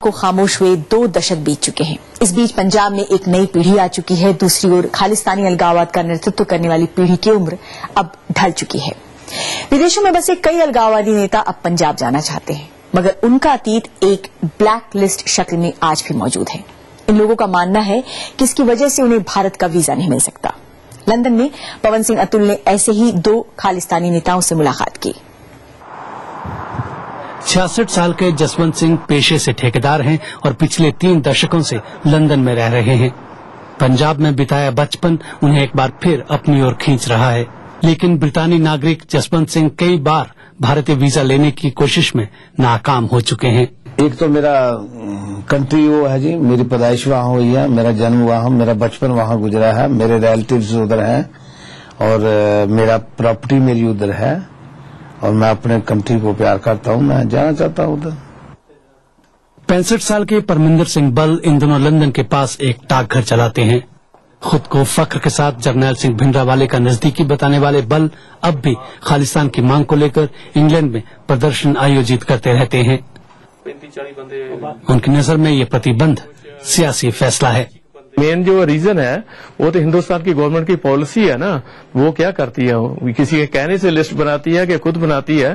को खामोश हुए 2 दशक बीत चुके हैं। इस बीच पंजाब में एक नई पीढ़ी आ चुकी है। दूसरी ओर खालिस्तानी अलगाववाद का नेतृत्व करने वाली पीढ़ी की उम्र अब ढल चुकी है। विदेशों में बसे कई अलगाववादी नेता अब पंजाब जाना चाहते हैं, मगर उनका अतीत एक ब्लैक लिस्ट शक्ल में आज भी मौजूद है। इन लोगों का मानना है कि इसकी वजह से उन्हें भारत का वीजा नहीं मिल सकता। लंदन में पवन सिंह अतुल ने ऐसे ही 2 खालिस्तानी नेताओं से मुलाकात की। 66 साल के जसवंत सिंह पेशे से ठेकेदार हैं और पिछले 3 दशकों से लंदन में रह रहे हैं। पंजाब में बिताया बचपन उन्हें एक बार फिर अपनी ओर खींच रहा है, लेकिन ब्रितानी नागरिक जसवंत सिंह कई बार भारतीय वीजा लेने की कोशिश में नाकाम हो चुके हैं। एक तो मेरा कंट्री वो है जी, मेरी पैदाइश वहाँ हुई है, मेरा जन्म वहाँ, मेरा बचपन वहाँ गुजरा है, मेरे रिलेटिव्स उधर हैं और मेरा प्रॉपर्टी मेरी उधर है और मैं अपने कंट्री को प्यार करता हूँ, मैं जाना चाहता हूँ उधर। 65 साल के परमिंदर सिंह बल इन दोनों लंदन के पास एक डाकघर चलाते हैं। खुद को फख्र के साथ जरनैल सिंह भिंडरावाले का नजदीकी बताने वाले बल अब भी खालिस्तान की मांग को लेकर इंग्लैंड में प्रदर्शन आयोजित करते रहते हैं। उनकी नजर में ये प्रतिबंध सियासी फैसला है। मेन जो रीजन है वो तो हिंदुस्तान की गवर्नमेंट की पॉलिसी है ना, वो क्या करती है, वो किसी के कहने से लिस्ट बनाती है कि खुद बनाती है,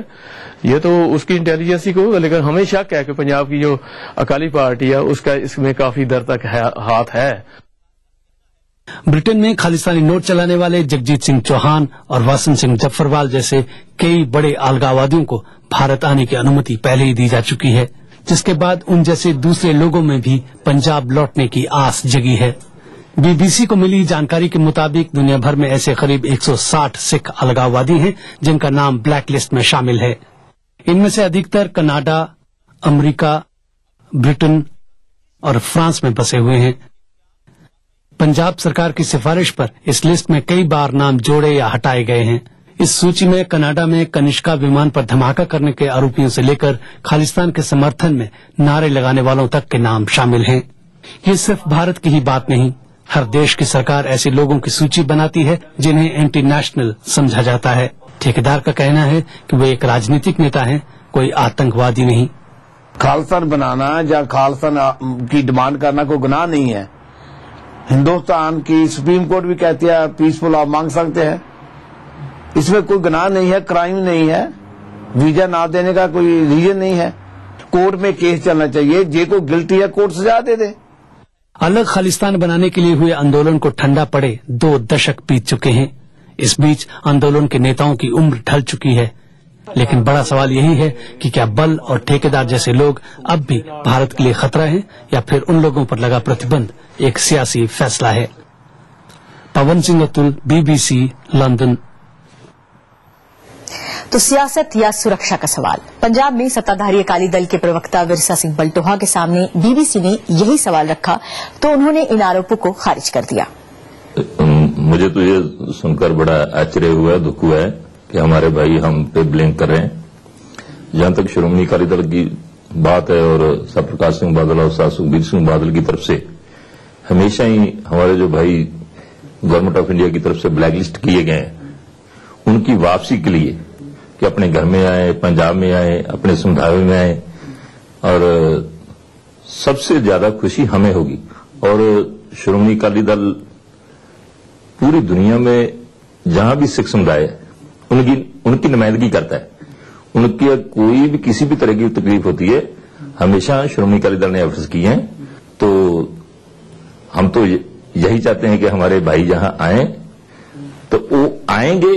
ये तो उसकी इंटेलिजेंसी को। लेकिन हमें शक है कि पंजाब की जो अकाली पार्टी है उसका इसमें काफी दर तक हाथ है। ब्रिटेन में खालिस्तानी नोट चलाने वाले जगजीत सिंह चौहान और वासन सिंह जफरवाल जैसे कई बड़े अलगाववादियों को भारत आने की अनुमति पहले ही दी जा चुकी है, जिसके बाद उन जैसे दूसरे लोगों में भी पंजाब लौटने की आस जगी है। बीबीसी को मिली जानकारी के मुताबिक दुनिया भर में ऐसे करीब 160 सिख अलगाववादी हैं जिनका नाम ब्लैक लिस्ट में शामिल है। इनमें से अधिकतर कनाडा, अमेरिका, ब्रिटेन और फ्रांस में बसे हुए हैं। पंजाब सरकार की सिफारिश पर इस लिस्ट में कई बार नाम जोड़े या हटाए गए हैं। इस सूची में कनाडा में कनिष्का विमान पर धमाका करने के आरोपियों से लेकर खालिस्तान के समर्थन में नारे लगाने वालों तक के नाम शामिल हैं। ये सिर्फ भारत की ही बात नहीं, हर देश की सरकार ऐसे लोगों की सूची बनाती है जिन्हें एंटी नेशनल समझा जाता है। ठेकेदार का कहना है कि वे एक राजनीतिक नेता हैं, कोई आतंकवादी नहीं। खालिस्तान बनाना या खालिस्तान की डिमांड करना कोई गुनाह नहीं है। हिंदुस्तान की सुप्रीम कोर्ट भी कहती है पीसफुल आप मांग सकते हैं, इसमें कोई गुनाह नहीं है, क्राइम नहीं है, वीजा ना देने का कोई रीजन नहीं है। कोर्ट में केस चलना चाहिए, जे को गिल्टी है कोर्ट सजा दे दे। अलग खालिस्तान बनाने के लिए हुए आंदोलन को ठंडा पड़े 2 दशक बीत चुके हैं। इस बीच आंदोलन के नेताओं की उम्र ढल चुकी है, लेकिन बड़ा सवाल यही है कि क्या बल और ठेकेदार जैसे लोग अब भी भारत के लिए खतरा हैं या फिर उन लोगों पर लगा प्रतिबंध एक सियासी फैसला है। Pawan Singh Atul, BBC, London. तो सियासत या सुरक्षा का सवाल। पंजाब में सत्ताधारी अकाली दल के प्रवक्ता विरसा सिंह बल्टोहा के सामने बीबीसी ने यही सवाल रखा तो उन्होंने इन आरोपों को खारिज कर दिया। मुझे तो ये सुनकर बड़ा आश्चर्य हुआ, दुख हुआ है कि हमारे भाई हम पे ब्लेम कर रहे हैं। जहां तक श्रोमणी अकाली दल की बात है और सतप्रकाश सिंह बादल और साथ सुखबीर सिंह बादल की तरफ से हमेशा ही हमारे जो भाई गवर्नमेंट ऑफ इंडिया की तरफ से ब्लैकलिस्ट किए गए हैं, उनकी वापसी के लिए कि अपने घर में आए, पंजाब में आए, अपने समुदाय में आए, और सबसे ज्यादा खुशी हमें होगी। और श्रोमणी अकाली दल पूरी दुनिया में जहां भी सिख समुदाय है उनकी नुमाइंदगी करता है। उनकी कोई भी किसी भी तरह की तकलीफ होती है, हमेशा श्रोमणी अकाली दल ने एफर्ट्स किए हैं। तो हम तो यही चाहते हैं कि हमारे भाई जहां आए तो वो आएंगे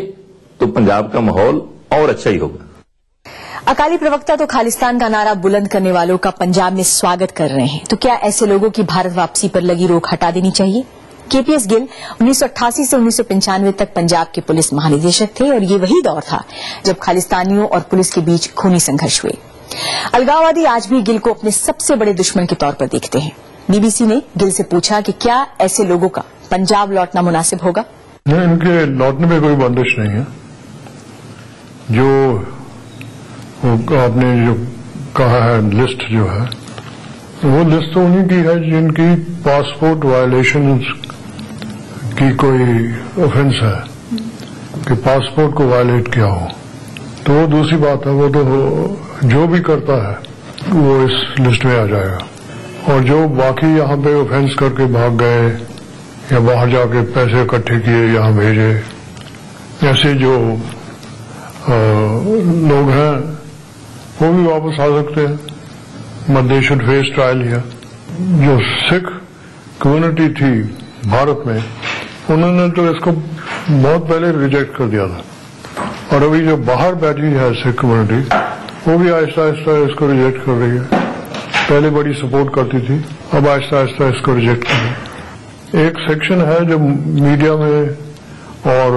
तो पंजाब का माहौल और अच्छा ही होगा। अकाली प्रवक्ता तो खालिस्तान का नारा बुलंद करने वालों का पंजाब में स्वागत कर रहे हैं, तो क्या ऐसे लोगों की भारत वापसी पर लगी रोक हटा देनी चाहिए? केपीएस गिल 1988 से 1995 तक पंजाब के पुलिस महानिदेशक थे और ये वही दौर था जब खालिस्तानियों और पुलिस के बीच खूनी संघर्ष हुए। अलगाववादी आज भी गिल को अपने सबसे बड़े दुश्मन के तौर पर देखते हैं। बीबीसी ने गिल से पूछा कि क्या ऐसे लोगों का पंजाब लौटना मुनासिब होगा? नहीं, इनके लौटने में कोई बंदिश नहीं है। जो आपने जो कहा है लिस्ट जो है, वो लिस्ट तो उन्हीं की है जिनकी पासपोर्ट वायलेशन की कोई ऑफेंस है कि पासपोर्ट को वायलेट किया हो, तो वो दूसरी बात है। वो तो जो भी करता है वो इस लिस्ट में आ जाएगा। और जो बाकी यहाँ पे ऑफेंस करके भाग गए या बाहर जाके पैसे इकट्ठे किए यहाँ भेजे, ऐसे जो लोग हैं वो भी वापस आ सकते हैं, but they should face trial here. जो सिख कम्युनिटी थी भारत में, उन्होंने तो इसको बहुत पहले रिजेक्ट कर दिया था, और अभी जो बाहर बैठी है सिख कम्युनिटी, वो भी आहिस्ता आहिस्ता इसको रिजेक्ट कर रही है। पहले बड़ी सपोर्ट करती थी, अब आहिस्ता आहिस्ता इसको रिजेक्ट कर रही है। एक सेक्शन है जो मीडिया में और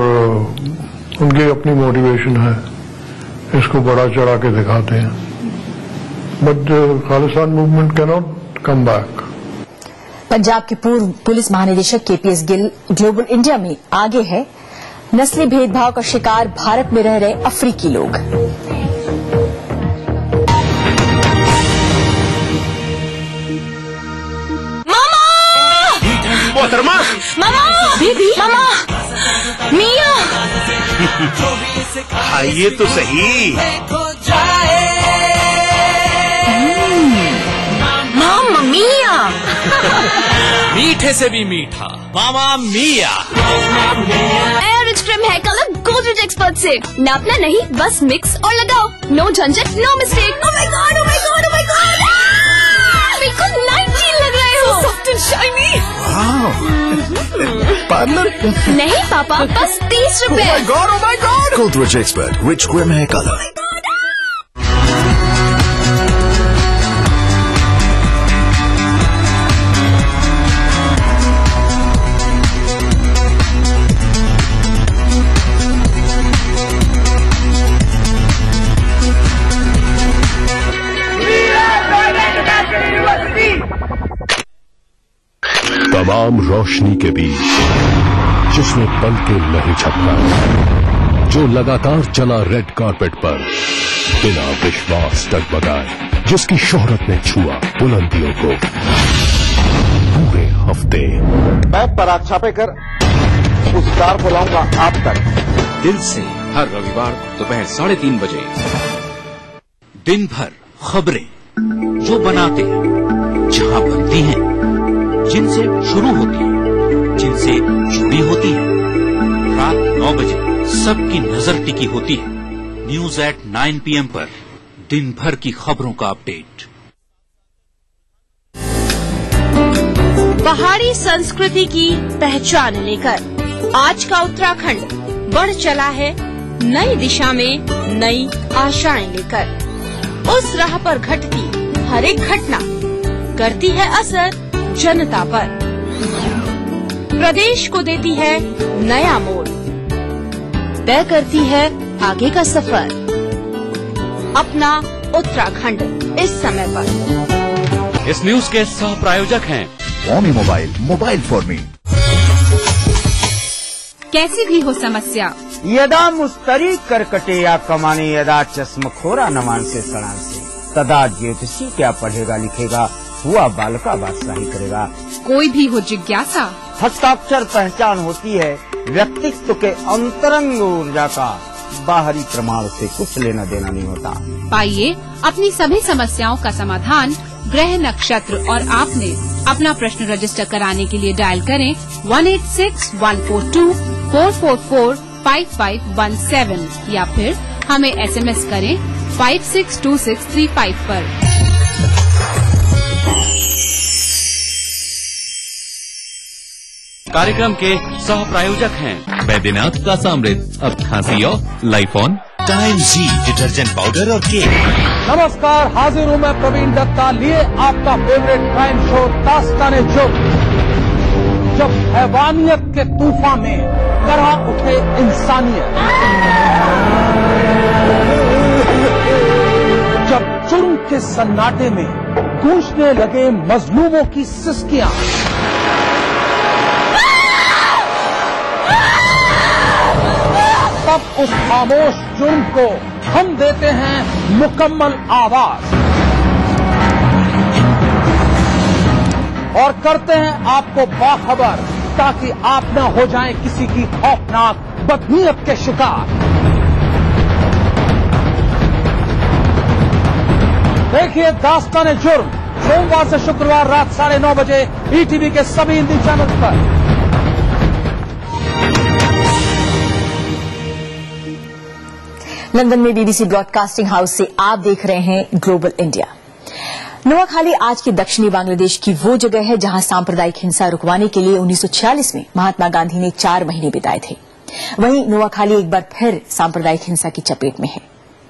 उनकी अपनी मोटिवेशन है, इसको बड़ा चढ़ा के दिखाते हैं, but Khalistan movement can not come back. Punjab के पूर्व पुलिस महानिदेशक केपीएस गिल ग्लोबल इंडिया में आगे है। नस्ली भेदभाव का शिकार भारत में रह रहे अफ्रीकी लोग। मोहतरमा, मामा, बेबी, मामा, मिया, आइए तो सही। मामा मिया। मीठे से भी मीठा मामा मिया। Rich cream hair colour Godrej expert से नापना नहीं, बस मिक्स और लगाओ, नो झंझट, no mistake. Oh my god, oh my god, oh my god, बिल्कुल 19 लग रहे हो, सॉफ्ट एंड शाइनी। पार्लर नहीं पापा, बस 30 रुपए। Oh my god, Godrej expert rich cream hair colour. तमाम रोशनी के बीच जिसने पल के नहीं झपका, जो लगातार चला रेड कारपेट पर बिना विश्वास डगमगाए, जिसकी शोहरत ने छुआ बुलंदियों को पूरे हफ्ते। मैं पराग छापे कर उस कार को लाऊंगा आप तक। दिल से हर रविवार दोपहर 3:30 बजे। दिन भर खबरें जो बनाते हैं, जहां बनती हैं, जिनसे शुरू होती है, जिनसे जुड़ी होती है। रात 9 बजे सबकी नजर टिकी होती है न्यूज एट 9 PM पर। दिन भर की खबरों का अपडेट। पहाड़ी संस्कृति की पहचान लेकर आज का उत्तराखंड बढ़ चला है नई दिशा में, नई आशाएं लेकर। उस राह पर घटती हर एक घटना करती है असर जनता पर, प्रदेश को देती है नया मोड़, तय करती है आगे का सफर। अपना उत्तराखंड इस समय पर। इस न्यूज के सह प्रायोजक हैं ओमी मोबाइल, मोबाइल फॉर मी। कैसी भी हो समस्या, यदा मुस्तरी करकटे या कमाने, यदा चश्मखोरा नमान से सड़ान से, तदा ज्योतिषी क्या पढ़ेगा लिखेगा, हुआ बालका बादशाही करेगा। कोई भी हो जिज्ञासा, हस्ताक्षर पहचान होती है व्यक्तित्व के अंतरंग ऊर्जा का, बाहरी प्रमाण से कुछ लेना देना नहीं होता। पाइए अपनी सभी समस्याओं का समाधान ग्रह नक्षत्र और आपने अपना प्रश्न रजिस्टर कराने के लिए डायल करें 186-142-444-5517 या फिर हमें SMS करें 562635 पर। कार्यक्रम के सह प्रायोजक हैं बैद्यनाथ का सामृत, अब खांसी और लाइफॉन, टाइम जी डिटर्जेंट पाउडर और केक। नमस्कार, हाजिर हूँ मैं प्रवीण दत्ता, लिए आपका फेवरेट क्राइम शो दास्तान-ए-जुर्म। जब हैवानियत के तूफान में करहा उठे इंसानियत, जब जुर्म के सन्नाटे में गूंजने लगे मजलूमों की सिसकियां, तब उस खामोश जुर्म को हम देते हैं मुकम्मल आवाज और करते हैं आपको बाखबर, ताकि आप न हो जाएं किसी की खौफनाक बदनीयत के शिकार। देखिए दास्तान-ए-जुर्म सोमवार से शुक्रवार रात 9:30 बजे ईटीवी के सभी हिंदी चैनल पर। लंदन में बीबीसी ब्रॉडकास्टिंग हाउस से आप देख रहे हैं ग्लोबल इंडिया। नोआखाली आज के दक्षिणी बांग्लादेश की वो जगह है जहां सांप्रदायिक हिंसा रुकवाने के लिए 1946 में महात्मा गांधी ने 4 महीने बिताए थे। वहीं नोआखाली एक बार फिर सांप्रदायिक हिंसा की चपेट में है।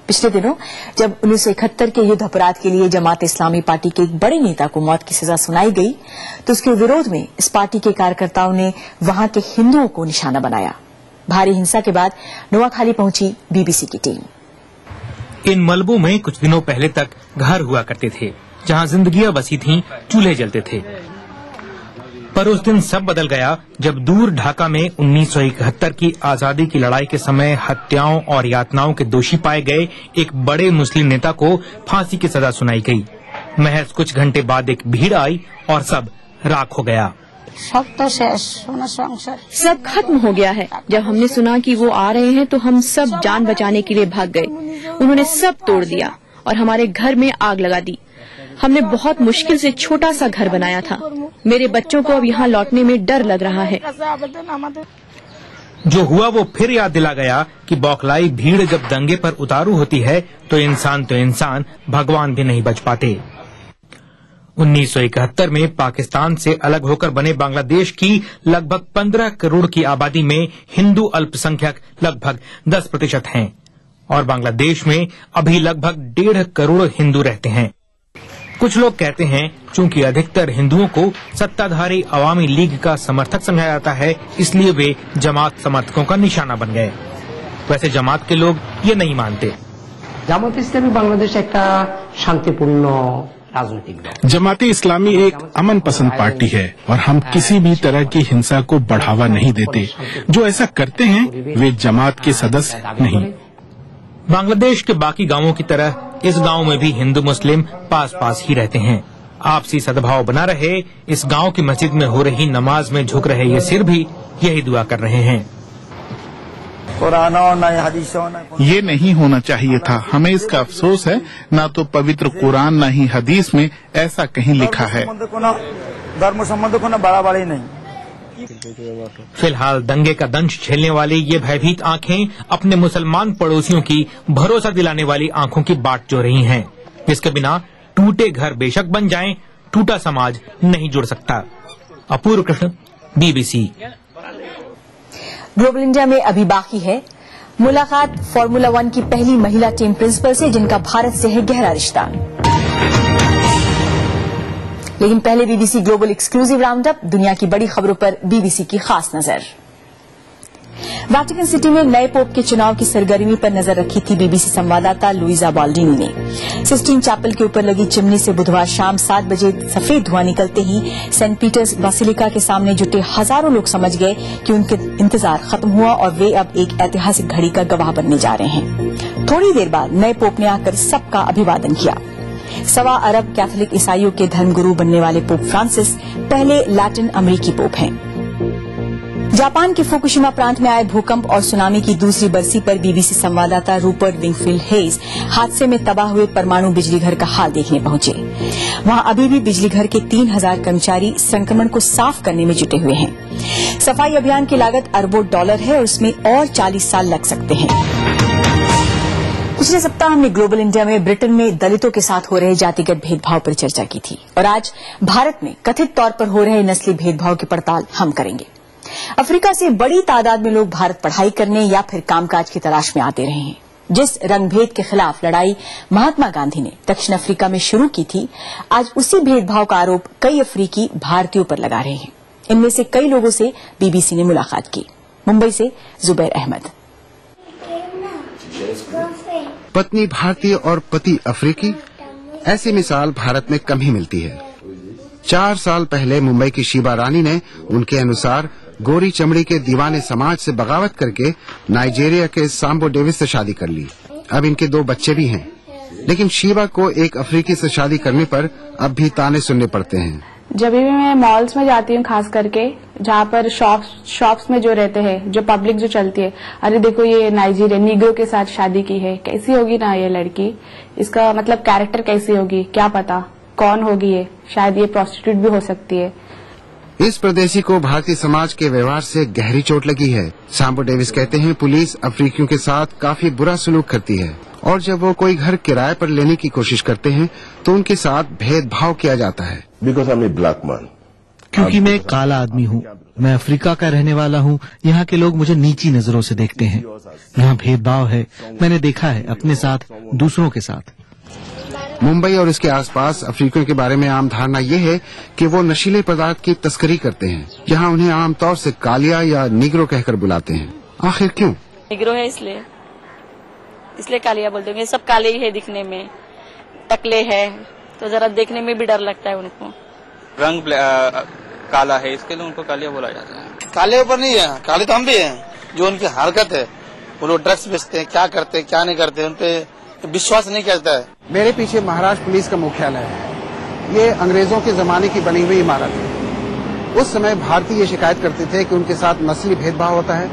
पिछले दिनों जब 1971 के युद्ध अपराध के लिए जमात इस्लामी पार्टी के एक बड़े नेता को मौत की सजा सुनाई गई तो उसके विरोध में इस पार्टी के कार्यकर्ताओं ने वहां के हिंदुओं को निशाना बनाया। भारी हिंसा के बाद नोआखाली पहुंची बीबीसी की टीम। इन मलबों में कुछ दिनों पहले तक घर हुआ करते थे जहां जिंदगियां बसी थीं, चूल्हे जलते थे। पर उस दिन सब बदल गया जब दूर ढाका में 1971 की आजादी की लड़ाई के समय हत्याओं और यातनाओं के दोषी पाए गए एक बड़े मुस्लिम नेता को फांसी की सजा सुनाई गई। महज कुछ घंटे बाद एक भीड़ आई और सब राख हो गया। सब तो शेष, सब खत्म हो गया है। जब हमने सुना कि वो आ रहे हैं तो हम सब जान बचाने के लिए भाग गए। उन्होंने सब तोड़ दिया और हमारे घर में आग लगा दी। हमने बहुत मुश्किल से छोटा सा घर बनाया था। मेरे बच्चों को अब यहाँ लौटने में डर लग रहा है। जो हुआ वो फिर याद दिला गया कि बौखलाई भीड़ जब दंगे पर उतारू होती है तो इंसान भगवान भी नहीं बच पाते। 1971 में पाकिस्तान से अलग होकर बने बांग्लादेश की लगभग 15 करोड़ की आबादी में हिंदू अल्पसंख्यक लगभग 10% हैं और बांग्लादेश में अभी लगभग 1.5 करोड़ हिंदू रहते हैं। कुछ लोग कहते हैं चूंकि अधिकतर हिंदुओं को सत्ताधारी अवामी लीग का समर्थक समझा जाता है इसलिए वे जमात समर्थकों का निशाना बन गए। वैसे जमात के लोग ये नहीं मानते। জামাত ইসলামী বাংলাদেশ একটা শান্তিপূর্ণ राजनीतिक दल। जमाती इस्लामी एक अमन पसंद पार्टी है और हम किसी भी तरह की हिंसा को बढ़ावा नहीं देते। जो ऐसा करते हैं वे जमात के सदस्य नहीं। बांग्लादेश के बाकी गांवों की तरह इस गांव में भी हिंदू मुस्लिम पास पास ही रहते हैं। आपसी सद्भाव बना रहे, इस गांव की मस्जिद में हो रही नमाज में झुक रहे ये सिर भी यही दुआ कर रहे हैं। ये नहीं होना चाहिए था। हमें इसका अफसोस है, ना तो पवित्र कुरान न ही हदीस में ऐसा कहीं लिखा है। फिलहाल दंगे का दंश झेलने वाली ये भयभीत आंखें अपने मुसलमान पड़ोसियों की भरोसा दिलाने वाली आंखों की बाट जो रही हैं, जिसके बिना टूटे घर बेशक बन जाएं, टूटा समाज नहीं जुड़ सकता। अपूर्व कृष्ण, बीबीसी। ग्लोबल इंडिया में अभी बाकी है मुलाकात फॉर्मूला 1 की पहली महिला टीम प्रिंसिपल से जिनका भारत से है गहरा रिश्ता। लेकिन पहले BBC global exclusive round up, दुनिया की बड़ी खबरों पर बीबीसी की खास नजर। वेटिकन सिटी में नए पोप के चुनाव की सरगर्मी पर नजर रखी थी बीबीसी संवाददाता लुइजा बाल्डिनी ने। सिस्टीन चैपल के ऊपर लगी चिमनी से बुधवार शाम 7 बजे सफेद धुआं निकलते ही सेंट पीटर्स बासिलिका के सामने जुटे हजारों लोग समझ गए कि उनके इंतजार खत्म हुआ और वे अब एक ऐतिहासिक घड़ी का गवाह बनने जा रहे हैं। थोड़ी देर बाद नए पोप ने आकर सबका अभिवादन किया। 1.25 अरब कैथोलिक ईसाइयों के धर्मगुरु बनने वाले पोप फ्रांसिस पहले लैटिन अमेरिकी पोप हैं। जापान के फुकुशिमा प्रांत में आए भूकंप और सुनामी की दूसरी बरसी पर बीबीसी संवाददाता रूपर्ट विंगफील्ड हेज हादसे में तबाह हुए परमाणु बिजली घर का हाल देखने पहुंचे। वहां अभी भी बिजली घर के 3000 कर्मचारी संक्रमण को साफ करने में जुटे हुए हैं। सफाई अभियान की लागत अरबों डॉलर है और उसमें और 40 साल लग सकते हैं। पिछले सप्ताह हमने ग्लोबल इंडिया में ब्रिटेन में दलितों के साथ हो रहे जातिगत भेदभाव पर चर्चा की थी और आज भारत में कथित तौर पर हो रहे नस्ली भेदभाव की पड़ताल हम करेंगे। अफ्रीका से बड़ी तादाद में लोग भारत पढ़ाई करने या फिर कामकाज की तलाश में आते रहे हैं। जिस रंगभेद के खिलाफ लड़ाई महात्मा गांधी ने दक्षिण अफ्रीका में शुरू की थी, आज उसी भेदभाव का आरोप कई अफ्रीकी भारतीयों पर लगा रहे हैं। इनमें से कई लोगों से बीबीसी ने मुलाकात की। मुंबई से जुबैर अहमद। पत्नी भारतीय और पति अफ्रीकी, ऐसी मिसाल भारत में कम ही मिलती है। 4 साल पहले मुंबई की शीबा रानी ने उनके अनुसार गोरी चमड़ी के दीवाने समाज से बगावत करके नाइजीरिया के सांबो डेविस से शादी कर ली। अब इनके 2 बच्चे भी हैं, लेकिन शीबा को एक अफ्रीकी से शादी करने पर अब भी ताने सुनने पड़ते हैं। जब भी मैं मॉल्स में जाती हूँ, खास करके जहाँ पर शॉप्स में जो रहते हैं, जो पब्लिक जो चलती है, अरे देखो ये नाइजीरिया नीग्रो के साथ शादी की है, कैसी होगी ना ये लड़की, इसका मतलब कैरेक्टर कैसी होगी क्या पता, कौन होगी ये, शायद ये प्रोस्टिट्यूट भी हो सकती है। इस प्रदेशी को भारतीय समाज के व्यवहार से गहरी चोट लगी है। सांबो डेविस कहते हैं पुलिस अफ्रीकियों के साथ काफी बुरा सलूक करती है और जब वो कोई घर किराए पर लेने की कोशिश करते हैं तो उनके साथ भेदभाव किया जाता है। क्योंकि मैं एक काला आदमी हूँ, मैं अफ्रीका का रहने वाला हूँ, यहाँ के लोग मुझे नीची नजरों से देखते हैं। यहाँ भेदभाव है, मैंने देखा है अपने साथ, दूसरों के साथ। मुंबई और इसके आसपास अफ्रीकियों के बारे में आम धारणा ये है कि वो नशीले पदार्थ की तस्करी करते हैं। यहाँ उन्हें आमतौर से कालिया या निग्रो कहकर बुलाते हैं। आखिर क्यों? निग्रो है इसलिए कालिया बोलते हैं। सब काले ही है दिखने में, टकले है तो जरा देखने में भी डर लगता है उनको। रंग काला है इसके लिए उनको कालिया बोला जाता है। काले ऊपर नहीं है, काले तो हम भी हैं। जो उनकी हरकत है, वो लोग ड्रग्स बेचते हैं, क्या करते हैं क्या नहीं करते, उनपे विश्वास नहीं करता है। मेरे पीछे महाराष्ट्र पुलिस का मुख्यालय है। ये अंग्रेजों के जमाने की बनी हुई इमारत है। उस समय भारतीय ये शिकायत करते थे कि उनके साथ नस्ली भेदभाव होता है,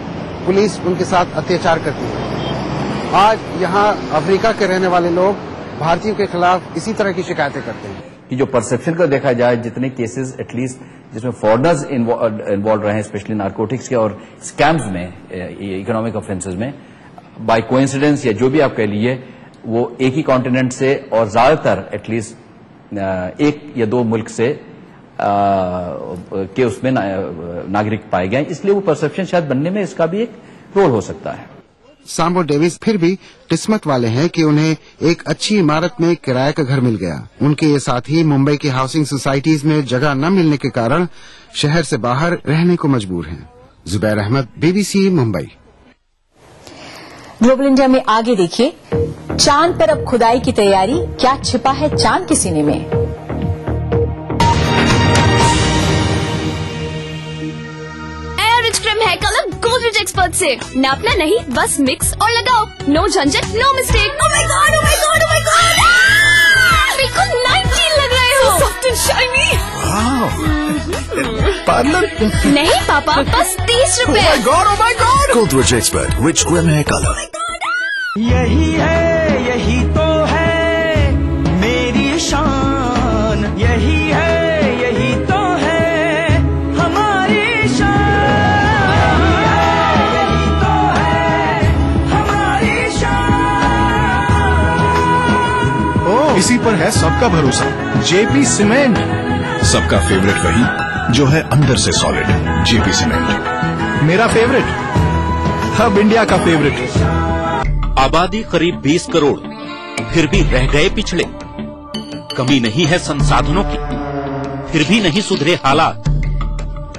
पुलिस उनके साथ अत्याचार करती है। आज यहाँ अफ्रीका के रहने वाले लोग भारतीयों के खिलाफ इसी तरह की शिकायतें करते हैं। कि जो परसेप्शन को देखा जाए, जितने केसेस एटलीस्ट जिसमें फॉरेनर्स इन्वॉल्व रहे हैं, स्पेशली नारकोटिक्स के और स्कैम्स में, इकोनॉमिक ऑफेंसेस में, बाय कोइंसिडेंस या जो भी आप कह लीजिए, वो एक ही कॉन्टिनेंट से और ज्यादातर एटलीस्ट एक या दो मुल्क से के उसमें नागरिक पाए गए, इसलिए वो परसेप्शन शायद बनने में इसका भी एक रोल हो सकता है। सांबो डेविस फिर भी किस्मत वाले हैं कि उन्हें एक अच्छी इमारत में किराए का घर मिल गया। उनके ये साथी मुंबई की हाउसिंग सोसाइटीज में जगह न मिलने के कारण शहर से बाहर रहने को मजबूर हैं। Zubair Ahmad, BBC Mumbai. Global India में आगे देखिए, चांद पर अब खुदाई की तैयारी, क्या छिपा है चांद के सीने में। A rich cream hair colour Godrej expert से। नापना नहीं, बस मिक्स और लगाओ। नो झंझट, no mistake. Oh my god, oh my god, oh my god, बिल्कुल 19 लग रहे हो। Soft and shiny. पार्लर नहीं पापा, बस 30 रुपए। Oh my god. Godrej expert rich cream hair colour. यही तो है मेरी शान, यही तो है हमारी शान, यही तो है हमारी शान। इसी पर है सबका भरोसा, JP सीमेंट। सबका फेवरेट वही जो है अंदर से सॉलिड, JP सीमेंट। मेरा फेवरेट, अब इंडिया का फेवरेट। आबादी करीब 20 करोड़, फिर भी रह गए पिछड़े। कमी नहीं है संसाधनों की, फिर भी नहीं सुधरे हालात।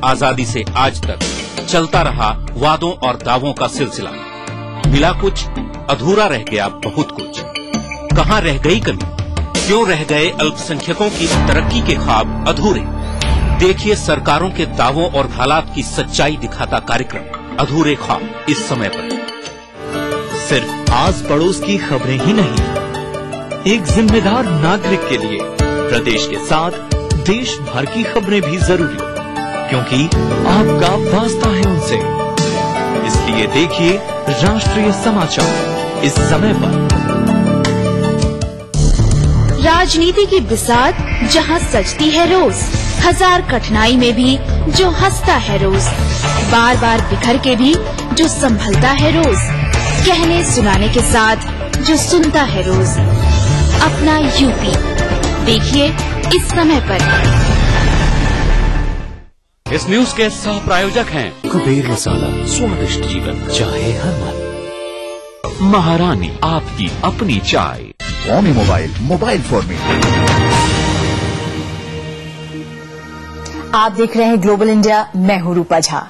आजादी से आज तक चलता रहा वादों और दावों का सिलसिला। मिला कुछ, अधूरा रह गया बहुत कुछ। कहाँ रह गई कमी, क्यों रह गए अल्पसंख्यकों की तरक्की के ख्वाब अधूरे। देखिए सरकारों के दावों और हालात की सच्चाई दिखाता कार्यक्रम अधूरे ख्वाब, इस समय पर। सिर्फ आस पड़ोस की खबरें ही नहीं, एक जिम्मेदार नागरिक के लिए प्रदेश के साथ देश भर की खबरें भी जरूरी, क्योंकि आपका वास्ता है उनसे। इसलिए देखिए राष्ट्रीय समाचार इस समय पर। राजनीति की बिसात जहां सजती है रोज, हजार कठिनाई में भी जो हंसता है रोज, बार बार बिखर के भी जो संभलता है रोज, कहने सुनाने के साथ जो सुनता है रोज, अपना यूपी। देखिए इस समय पर। इस न्यूज के सह प्रायोजक हैं कुबेर मसाला, स्वादिष्ट जीवन चाहे हर मन। महारानी, आपकी अपनी चाय। Xiaomi mobile for me. आप देख रहे हैं ग्लोबल इंडिया, मैं हूं रूपा झा।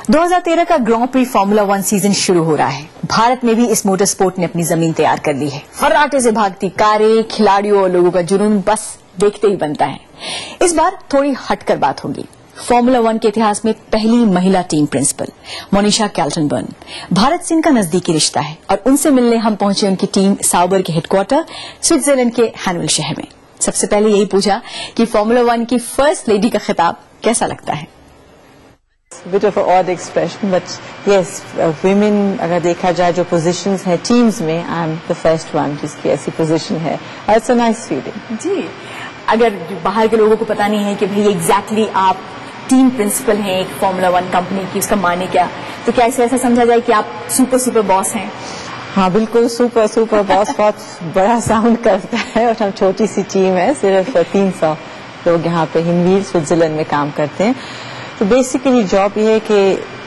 2013 का ग्रां प्री फार्मूला 1 सीजन शुरू हो रहा है। भारत में भी इस मोटर स्पोर्ट ने अपनी जमीन तैयार कर ली है। फर्राटे से भागती कारें, खिलाड़ियों और लोगों का जुनून बस देखते ही बनता है। इस बार थोड़ी हटकर बात होगी। फार्मूला 1 के इतिहास में पहली महिला टीम प्रिंसिपल मोनिशा कैल्टनबर्न। भारत से इनका नजदीकी रिश्ता है और उनसे मिलने हम पहुंचे उनकी टीम साउबर के हेडक्वार्टर स्विट्जरलैंड के हैनोल शहर में। सबसे पहले यही पूछा कि फार्मूला 1 की फर्स्ट लेडी का खिताब कैसा लगता है। Bit of an odd expression, but yes, women अगर देखा जाए जो positions हैं teams में, I'm the first one जिसकी ऐसी position है. It's a nice feeling. जी, अगर बाहर के लोगों को पता नहीं है कि भाई एग्जैक्टली आप टीम प्रिंसिपल हैं एक Formula 1 कंपनी की, उसका माने क्या, तो क्या ऐसा समझा जाए कि आप सुपर बॉस हैं? हाँ बिल्कुल, सुपर बॉस बहुत बड़ा साउंड करता है और हम छोटी सी टीम है, सिर्फ 300 लोग यहाँ पे हिंदवील स्विट्जरलैंड में काम करते हैं. तो बेसिकली जॉब ये है कि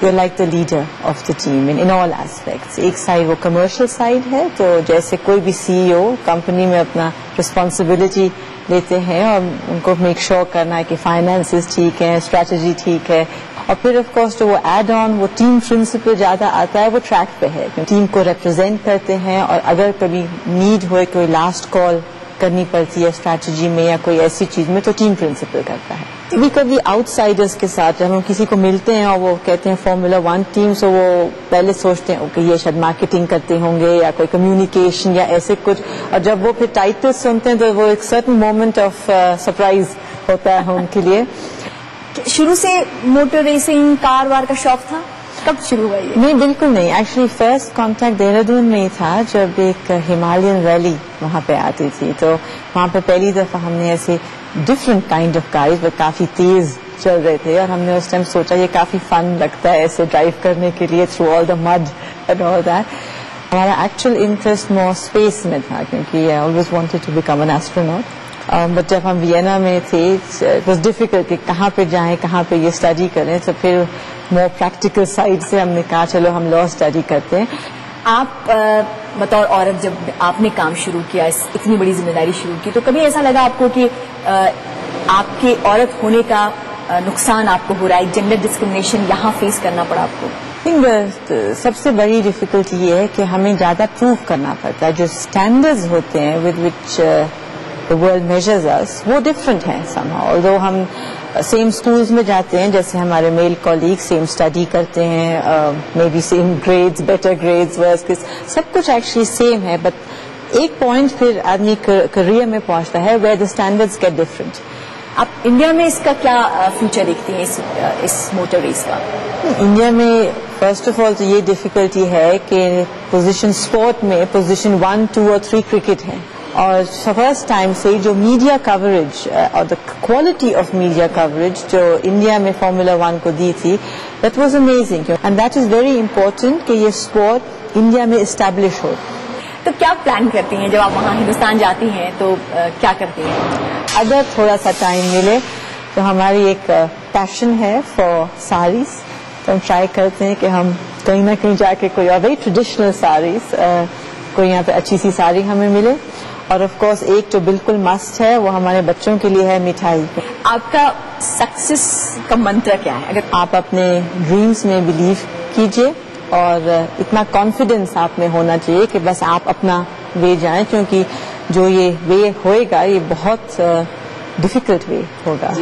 you like the leader of the team in all aspects. एक साइड वो कमर्शियल साइड है, तो जैसे कोई भी सीईओ कंपनी में अपना रिस्पॉन्सिबिलिटी लेते हैं और उनको मेक श्योर करना है कि फाइनेंसेस ठीक है, स्ट्रेटजी ठीक है, और फिर ऑफ कोर्स जो वो एड ऑन वो टीम प्रिंसिपल ज्यादा आता है, वो ट्रैक पे है, टीम को रिप्रेजेंट करते हैं और अगर कभी नीड हो कोई लास्ट कॉल करनी पड़ती है स्ट्रैटेजी में या कोई ऐसी चीज में, तो टीम प्रिंसिपल करता है. कभी आउटसाइडर्स के साथ जब हम किसी को मिलते हैं और वो कहते हैं Formula 1 टीम, तो वो पहले सोचते हैं कि ये शायद मार्केटिंग करते होंगे या कोई कम्युनिकेशन या ऐसे कुछ, और जब वो फिर टाइटल सुनते हैं तो वो एक सर्टेन मोमेंट ऑफ सरप्राइज होता है उनके लिए. शुरू से मोटर रेसिंग कार वार का शौक था? कब शुरू हुआ ये? नहीं, बिल्कुल नहीं. एक्चुअली फर्स्ट कांटेक्ट देहरादून में ही था, जब एक हिमालयन रैली वहाँ पे आती थी, तो वहाँ पे पहली दफा हमने ऐसे डिफरेंट काइंड ऑफ कार्स वो काफी तेज चल रहे थे और हमने उस टाइम सोचा ये काफी फन लगता है ऐसे ड्राइव करने के लिए through all the mud and all that. हमारा एक्चुअल इंटरेस्ट मोर स्पेस में था, क्योंकि I always wanted to become an astronaut. But जब हम वियना में थे, इट वाज डिफिकल्ट कि कहाँ पे जाएं, कहाँ पे ये स्टडी करें, तो फिर मोर प्रैक्टिकल साइड से हमने कहा चलो हम लॉ स्टडी करते हैं. आप बतौर औरत जब आपने काम शुरू किया, इतनी बड़ी जिम्मेदारी शुरू की, तो कभी ऐसा लगा आपको कि आपके औरत होने का नुकसान आपको हो रहा है, जेंडर डिस्क्रिमिनेशन यहाँ फेस करना पड़ा आपको? सबसे बड़ी डिफिकल्टी ये है कि हमें ज्यादा प्रूव करना पड़ता है. जो स्टैंडर्ड्स होते हैं with which the world measures us, वो डिफरेंट है समहाउ. ऑल्दो हम सेम स्कूल्स में जाते हैं, जैसे हमारे मेल कॉलीग सेम स्टडी करते हैं, maybe same grades, better grades, worse, सब कुछ एक्चुअली सेम है, बट एक पॉइंट फिर आदमी करियर में पहुंचता है where the standards get different. आप इंडिया में इसका क्या फ्यूचर देखती हैं इस मोटर रेस का? इंडिया में फर्स्ट ऑफ ऑल तो ये डिफिकल्टी है कि पोजीशन स्पोर्ट में पोजीशन 1, 2 और 3 क्रिकेट है, और फर्स्ट टाइम से जो मीडिया कवरेज और the quality of media coverage जो इंडिया में Formula 1 को दी थी, that was amazing, and that is very important कि ये स्पोर्ट इंडिया में इस्टेब्लिश हो. तो क्या प्लान करती हैं जब आप वहाँ हिंदुस्तान जाती हैं, तो क्या करती हैं? अगर थोड़ा सा टाइम मिले तो हमारी एक पैशन है फॉर साड़ीज, तो हम ट्राई करते हैं कि हम कहीं ना कहीं जाके कोई वेरी ट्रेडिशनल साड़ीज, कोई यहाँ पे अच्छी सी साड़ी हमें मिले. और ऑफ कोर्स एक जो बिल्कुल मस्ट है वो हमारे बच्चों के लिए है मिठाई. आपका सक्सेस का मंत्र क्या है? अगर आप अपने ड्रीम्स में बिलीव कीजिए और इतना कॉन्फिडेंस आप में होना चाहिए कि बस आप अपना वे जाएं, क्योंकि जो ये वे होएगा ये बहुत डिफिकल्ट वे होगा.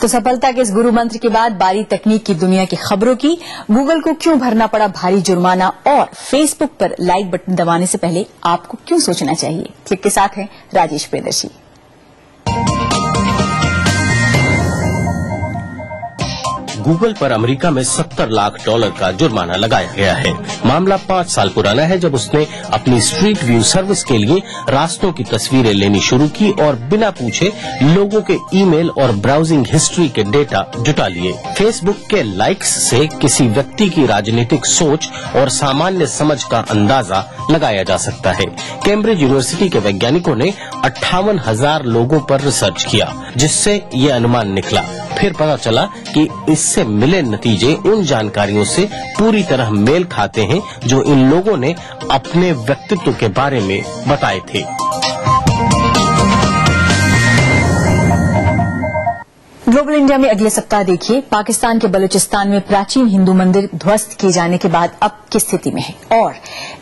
तो सफलता के इस गुरु मंत्र के बाद बारी तकनीक की दुनिया की खबरों की. गूगल को क्यों भरना पड़ा भारी जुर्माना और फेसबुक पर लाइक बटन दबाने से पहले आपको क्यों सोचना चाहिए? क्लिक के साथ है राजेश प्रियदर्शी. गूगल पर अमेरिका में $70 लाख का जुर्माना लगाया गया है. मामला 5 साल पुराना है, जब उसने अपनी स्ट्रीट व्यू सर्विस के लिए रास्तों की तस्वीरें लेनी शुरू की और बिना पूछे लोगों के ईमेल और ब्राउजिंग हिस्ट्री के डेटा जुटा लिए. फेसबुक के लाइक्स से किसी व्यक्ति की राजनीतिक सोच और सामान्य समझ का अंदाजा लगाया जा सकता है. कैम्ब्रिज यूनिवर्सिटी के वैज्ञानिकों ने 58,000 लोगों पर रिसर्च किया, जिससे ये अनुमान निकला. फिर पता चला कि इससे मिले नतीजे उन जानकारियों से पूरी तरह मेल खाते हैं जो इन लोगों ने अपने व्यक्तित्व के बारे में बताए थे. ग्लोबल इंडिया में अगले सप्ताह देखिए, पाकिस्तान के बलूचिस्तान में प्राचीन हिंदू मंदिर ध्वस्त किए जाने के बाद अब किस स्थिति में है, और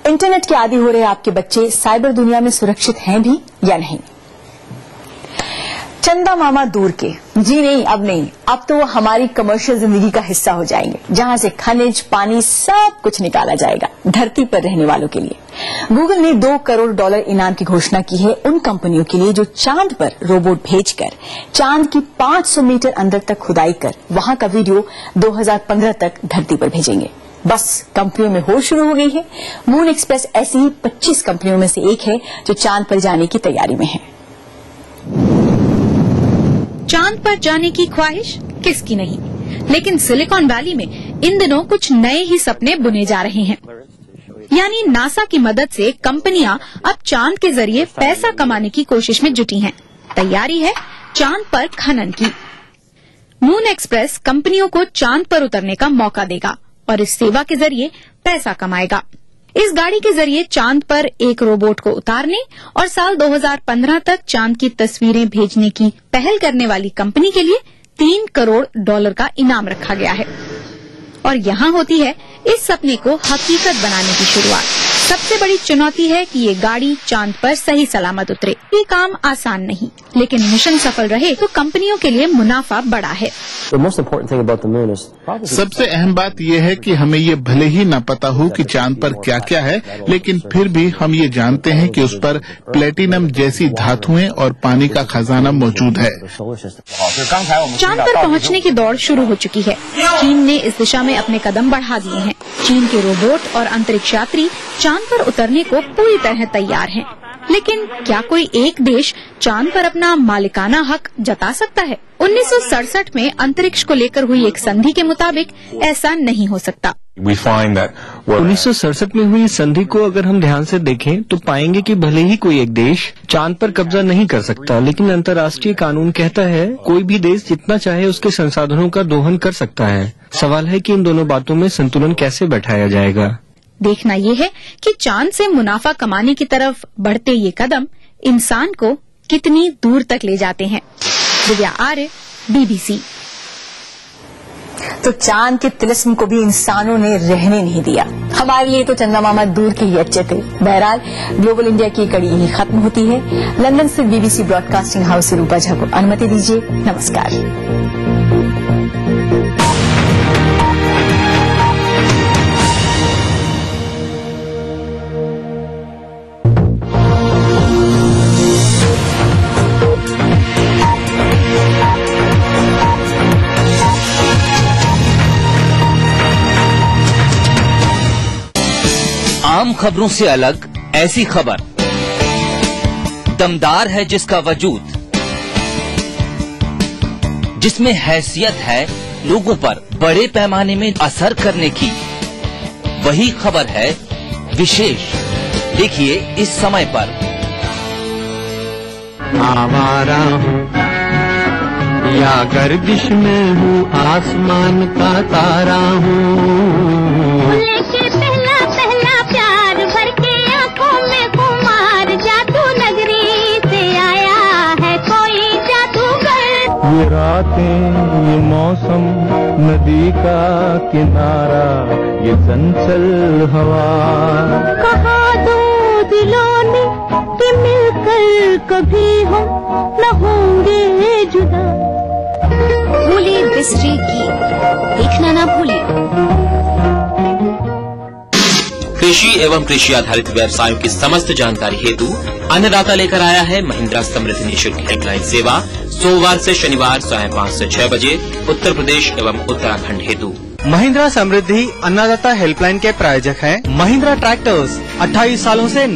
इंटरनेट के आदी हो रहे आपके बच्चे साइबर दुनिया में सुरक्षित हैं भी या नहीं. चंदा मामा दूर के, जी नहीं अब नहीं, अब तो वो हमारी कमर्शियल जिंदगी का हिस्सा हो जाएंगे, जहां से खनिज, पानी सब कुछ निकाला जाएगा धरती पर रहने वालों के लिए। गूगल ने $2 करोड़ इनाम की घोषणा की है उन कंपनियों के लिए जो चांद पर रोबोट भेजकर चांद की 500 मीटर अंदर तक खुदाई कर वहां का वीडियो 2015 तक धरती पर भेजेंगे। बस कंपनियों में होड़ शुरू हो गई है। मून एक्सप्रेस ऐसी ही 25 कंपनियों में से एक है जो चांद पर जाने की तैयारी में है। चांद पर जाने की ख्वाहिश किसकी नहीं, लेकिन सिलिकॉन वैली में इन दिनों कुछ नए ही सपने बुने जा रहे हैं। यानी नासा की मदद से कंपनियां अब चांद के जरिए पैसा कमाने की कोशिश में जुटी हैं। तैयारी है चांद पर खनन की। मून एक्सप्रेस कंपनियों को चांद पर उतरने का मौका देगा और इस सेवा के जरिए पैसा कमाएगा। इस गाड़ी के जरिए चांद पर एक रोबोट को उतारने और साल 2015 तक चांद की तस्वीरें भेजने की पहल करने वाली कंपनी के लिए $3 करोड़ का इनाम रखा गया है। और यहाँ होती है इस सपने को हकीकत बनाने की शुरुआत। सबसे बड़ी चुनौती है कि ये गाड़ी चांद पर सही सलामत उतरे। ये काम आसान नहीं, लेकिन मिशन सफल रहे तो कंपनियों के लिए मुनाफा बड़ा है। सबसे अहम बात यह है कि हमें ये भले ही न पता हो कि चांद पर क्या क्या है, लेकिन फिर भी हम ये जानते हैं कि उस पर प्लेटिनम जैसी धातुएं और पानी का खजाना मौजूद है। चांद पर पहुंचने की दौड़ शुरू हो चुकी है। चीन ने इस दिशा में अपने कदम बढ़ा दिए हैं। चीन के रोबोट और अंतरिक्ष यात्री चांद पर उतरने को पूरी तरह तैयार हैं। लेकिन क्या कोई एक देश चांद पर अपना मालिकाना हक जता सकता है? 1967 में अंतरिक्ष को लेकर हुई एक संधि के मुताबिक ऐसा नहीं हो सकता। 1967 में हुई संधि को अगर हम ध्यान से देखें तो पाएंगे कि भले ही कोई एक देश चांद पर कब्जा नहीं कर सकता, लेकिन अंतर्राष्ट्रीय कानून कहता है कोई भी देश जितना चाहे उसके संसाधनों का दोहन कर सकता है। सवाल है कि इन दोनों बातों में संतुलन कैसे बैठाया जाएगा। देखना ये है कि चांद से मुनाफा कमाने की तरफ बढ़ते ये कदम इंसान को कितनी दूर तक ले जाते हैं। दिव्या आर्य, BBC। तो चांद के तिलिस्म को भी इंसानों ने रहने नहीं दिया। हमारे लिए तो चंदा मामा दूर के ही अच्छे थे। बहरहाल ग्लोबल इंडिया की कड़ी यही खत्म होती है। लंदन से BBC ब्रॉडकास्टिंग हाउस से रूपा झा को अनुमति दीजिए। नमस्कार। आम खबरों से अलग ऐसी खबर, दमदार है जिसका वजूद, जिसमें हैसियत है लोगों पर बड़े पैमाने में असर करने की, वही खबर है विशेष। देखिए इस समय पर। आवारा हूँ या गर्दिश में हूँ, आसमान का तारा हूँ। लेके पहला पहला प्यार भर के आंखों में कुमार, जादू नगरी से आया है कोई जादूगर। ये रातें, ये मौसम, नदी का किनारा, ये चंचल हवा। कहा दो दिलों ने कि मिलकर कभी हम न होंगे जुदा। भूलिए बिस्ट्री की, देखना ना भूलिए। कृषि एवं कृषि आधारित व्यवसायों की समस्त जानकारी हेतु अन्नदाता लेकर आया है महिंद्रा समृद्धि निःशुल्क हेल्पलाइन सेवा। सोमवार से शनिवार सायं 5 से 6 बजे उत्तर प्रदेश एवं उत्तराखंड हेतु। महिंद्रा समृद्धि अन्नदाता हेल्पलाइन के प्रायोजक हैं महिंद्रा ट्रैक्टर्स। 28 सालों से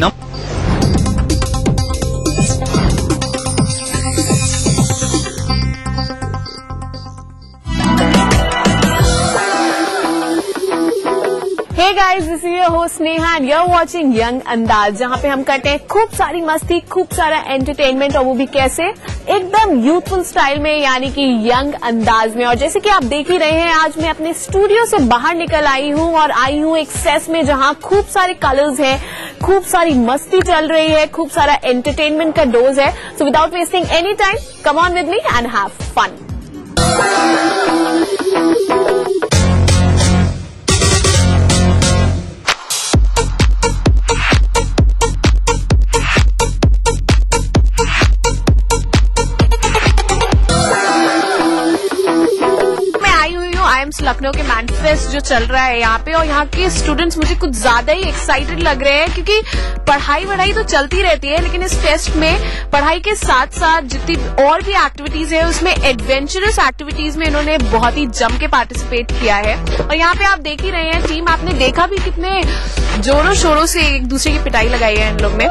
Hey guys, this is your host Neha and you're watching Young अंदाज, जहाँ पे हम करते हैं खूब सारी मस्ती, खूब सारा एंटरटेनमेंट, और वो भी कैसे, एकदम यूथफुल स्टाइल में, यानी कि यंग अंदाज में। और जैसे कि आप देख ही रहे हैं, आज मैं अपने स्टूडियो से बाहर निकल आई हूँ और आई हूँ एक सेस में जहाँ खूब सारे कलर्स हैं, खूब सारी मस्ती चल रही है, खूब सारा एंटरटेनमेंट का डोज है। So without wasting any time, come on with me and have fun. Lucknow के मैनिफेस्ट जो चल रहा है यहाँ पे, और यहाँ के स्टूडेंट्स मुझे कुछ ज्यादा ही एक्साइटेड लग रहे हैं, क्योंकि पढ़ाई तो चलती रहती है, लेकिन इस फेस्ट में पढ़ाई के साथ साथ जितनी और भी एक्टिविटीज है उसमें एडवेंचरस एक्टिविटीज में इन्होंने बहुत ही जम के पार्टिसिपेट किया है। और यहाँ पे आप देख ही रहे हैं टीम, आपने देखा भी कितने जोरों शोरों से एक दूसरे की पिटाई लगाई है इन लोग ने।